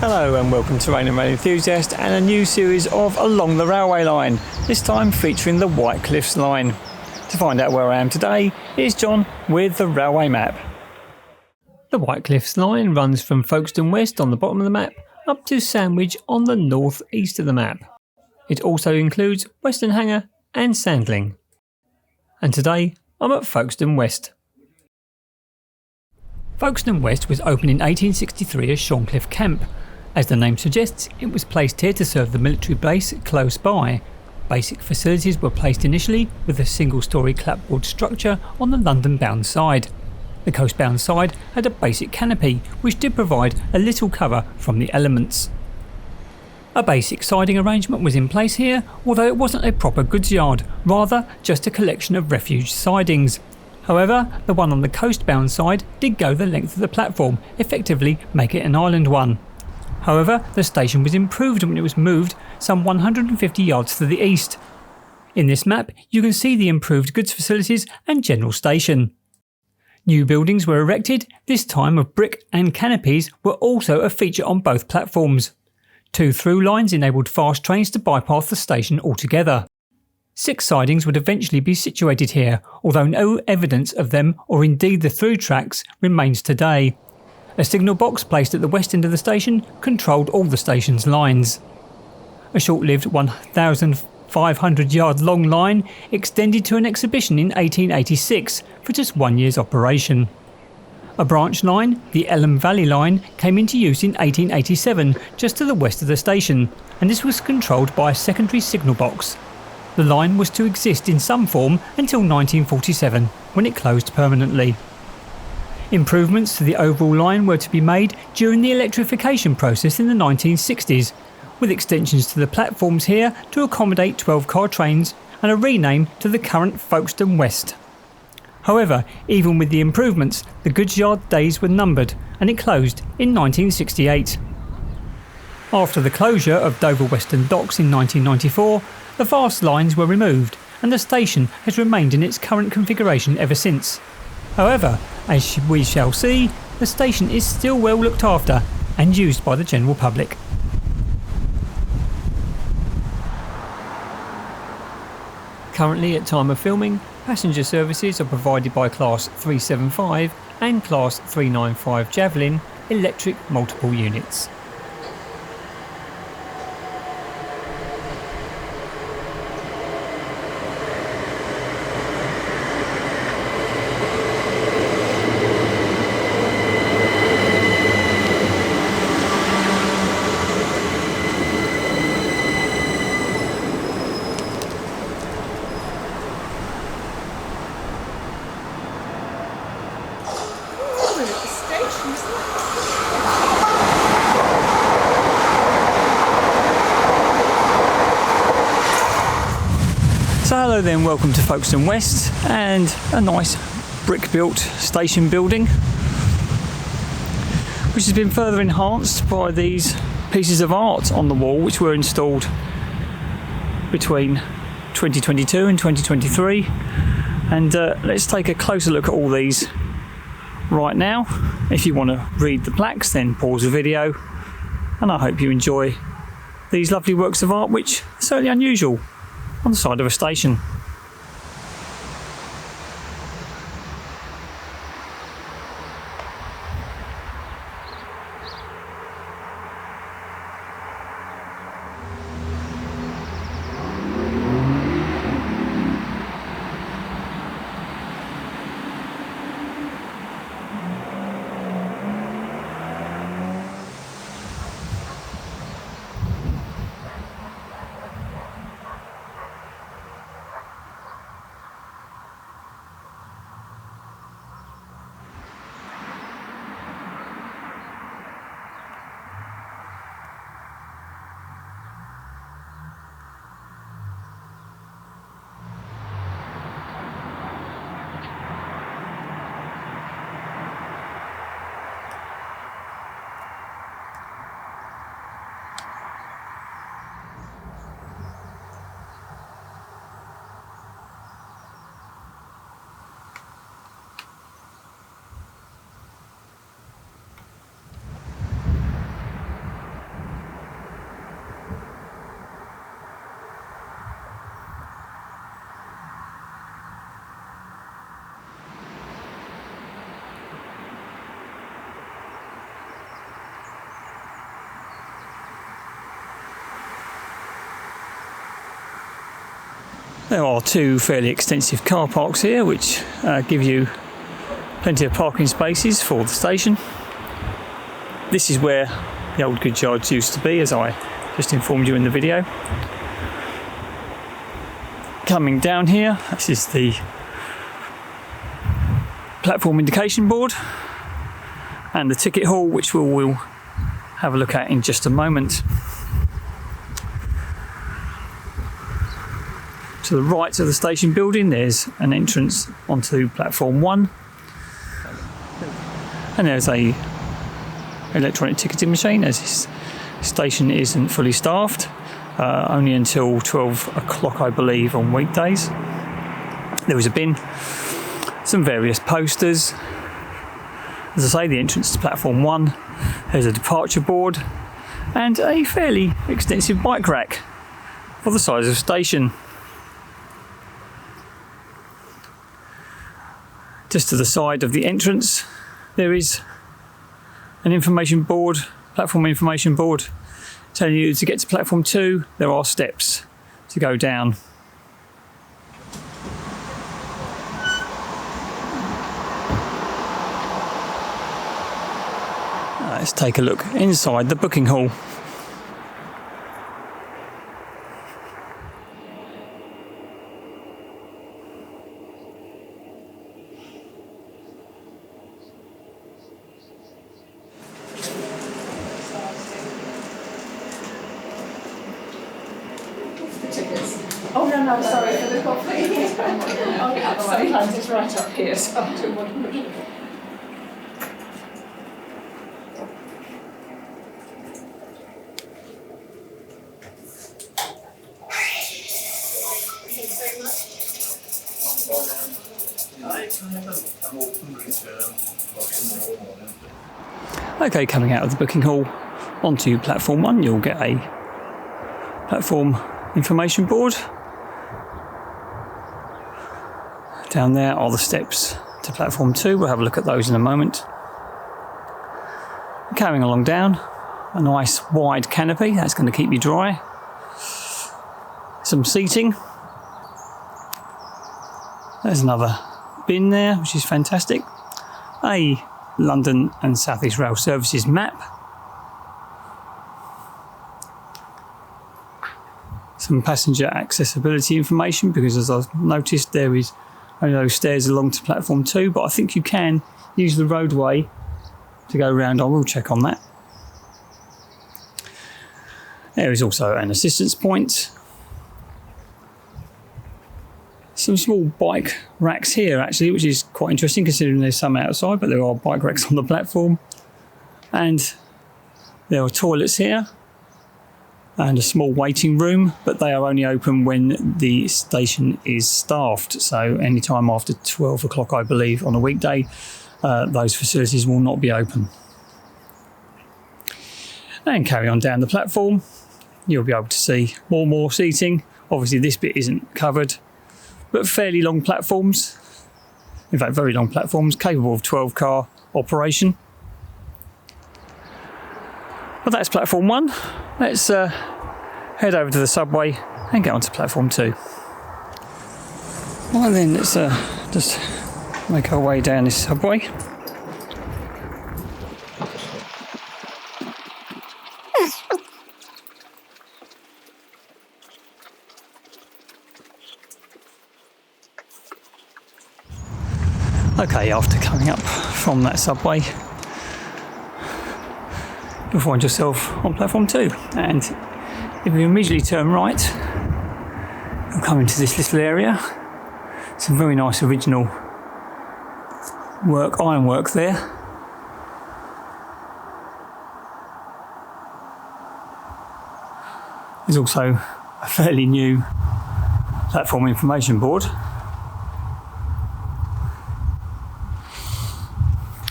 Hello and welcome to Rain and Rail Enthusiast and a new series of Along the Railway Line, this time featuring the White Cliffs line. To find out where I am today, here's John with the railway map. The White Cliffs line runs from Folkestone West on the bottom of the map up to Sandwich on the north east of the map. It also includes Westenhanger and Sandling. And today I'm at Folkestone West. Folkestone West was opened in 1863 as Shorncliffe Camp. As the name suggests, it was placed here to serve the military base close by. Basic facilities were placed initially with a single-storey clapboard structure on the London-bound side. The coast-bound side had a basic canopy which did provide a little cover from the elements. A basic siding arrangement was in place here, although it wasn't a proper goods yard, rather just a collection of refuge sidings. However, the one on the coast-bound side did go the length of the platform, effectively make it an island one. However, the station was improved when it was moved some 150 yards to the east. In this map, you can see the improved goods facilities and general station. New buildings were erected, this time of brick, and canopies were also a feature on both platforms. 2 through lines enabled fast trains to bypass the station altogether. 6 sidings would eventually be situated here, although no evidence of them or indeed the through tracks remains today. A signal box placed at the west end of the station controlled all the station's lines. A short-lived 1,500 yard long line extended to an exhibition in 1886 for just 1 year's operation. A branch line, the Elm Valley Line, came into use in 1887 just to the west of the station, and this was controlled by a secondary signal box. The line was to exist in some form until 1947, when it closed permanently. Improvements to the overall line were to be made during the electrification process in the 1960s, with extensions to the platforms here to accommodate 12-car trains and a rename to the current Folkestone West. However, even with the improvements, the goods yard days were numbered and it closed in 1968. After the closure of Dover Western Docks in 1994, the vast lines were removed and the station has remained in its current configuration ever since. However, as we shall see, the station is still well looked after and used by the general public. Currently, at time of filming, passenger services are provided by Class 375 and Class 395 Javelin electric multiple units. So hello then, welcome to Folkestone West and a nice brick built station building which has been further enhanced by these pieces of art on the wall which were installed between 2022 and 2023, and let's take a closer look at all these right now. If you want to read the plaques, then pause the video, and I hope you enjoy these lovely works of art which are certainly unusual on the side of a station. There are two fairly extensive car parks here which give you plenty of parking spaces for the station. This is where the old goods yards used to be, as I just informed you in the video. Coming down here, this is the platform indication board and the ticket hall, which we'll have a look at in just a moment. To the right of the station building, there's an entrance onto platform 1, and there's a electronic ticketing machine, as this station isn't fully staffed, only until 12 o'clock I believe on weekdays. There is a bin, some various posters. As I say, the entrance to platform 1, there's a departure board and a fairly extensive bike rack for the size of station. Just to the side of the entrance there is an information board, platform information board, telling you to get to platform 2 there are steps to go down. Let's take a look inside the booking hall. Oh no, sorry for the coffee. I'll get out the way. Sometimes it's right up here, so I'll do one. Okay, coming out of the booking hall onto platform 1, you'll get a platform information board. Down there are the steps to platform 2. We'll have a look at those in a moment. Carrying along down, a nice wide canopy, that's going to keep you dry. Some seating. There's another bin there, which is fantastic. A London and South East Rail Services map. Some passenger accessibility information, because as I've noticed there is only those stairs along to platform 2, but I think you can use the roadway to go around. I will check on that. There is also an assistance point. Some small bike racks here actually, which is quite interesting considering there's some outside, but there are bike racks on the platform. And there are toilets here and a small waiting room, but they are only open when the station is staffed. So any time after 12 o'clock, I believe, on a weekday, those facilities will not be open. And carry on down the platform, you'll be able to see more seating. Obviously this bit isn't covered, but fairly long platforms, in fact very long platforms, capable of 12 car operation. But that's platform 1. Let's head over to the subway and get onto platform 2. Well then, let's just make our way down this subway. Okay, after coming up from that subway, you'll find yourself on platform 2, and if you immediately turn right, you'll come into this little area. Some very nice original ironwork there. There's also a fairly new platform information board.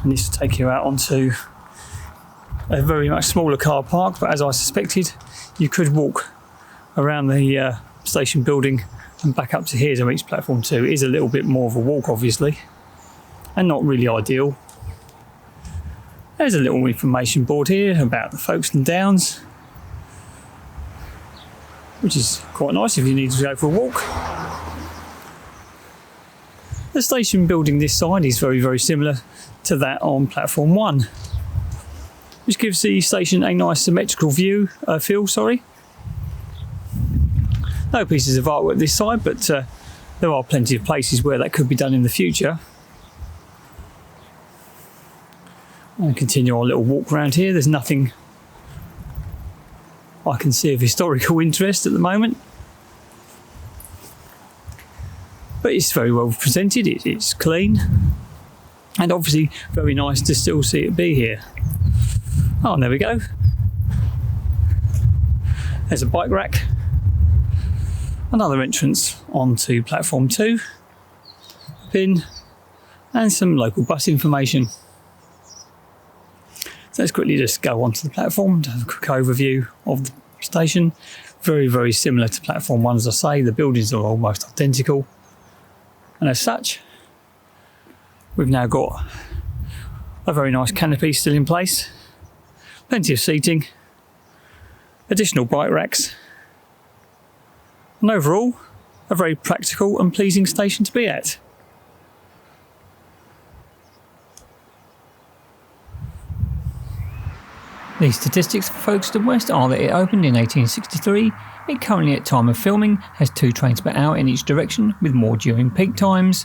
And this will take you out onto a very much smaller car park, but as I suspected, you could walk around the station building and back up to here to reach platform 2. It is a little bit more of a walk, obviously, and not really ideal. There's a little information board here about the Folkestone Downs, which is quite nice if you need to go for a walk. The station building this side is very, very similar to that on platform 1, which gives the station a nice symmetrical feel. No pieces of artwork this side, but there are plenty of places where that could be done in the future. I'll continue our little walk around here. There's nothing I can see of historical interest at the moment, but it's very well presented. It's clean, and obviously very nice to still see it be here. Oh, and there we go. There's a bike rack. Another entrance onto platform 2, pin, and some local bus information. So let's quickly just go onto the platform to have a quick overview of the station. Very, very similar to platform 1, as I say. The buildings are almost identical, and as such, we've now got a very nice canopy still in place, plenty of seating, additional bike racks, and overall a very practical and pleasing station to be at. The statistics for Folkestone West are that it opened in 1863. It currently, at time of filming, has 2 trains per hour in each direction, with more during peak times.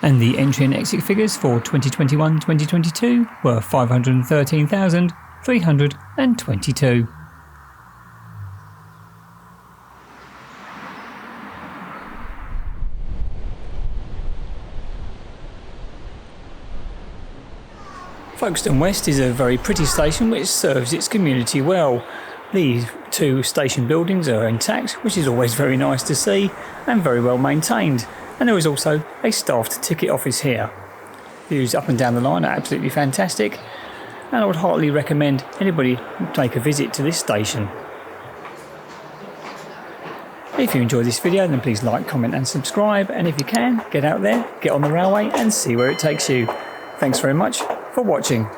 And the entry and exit figures for 2021-2022 were 513,322. Folkestone West is a very pretty station which serves its community well. The 2 station buildings are intact, which is always very nice to see, and very well maintained. And there is also a staffed ticket office here. Views up and down the line are absolutely fantastic, and I would heartily recommend anybody take a visit to this station. If you enjoyed this video, then please like, comment and subscribe, and if you can, get out there, get on the railway and see where it takes you. Thanks very much for watching.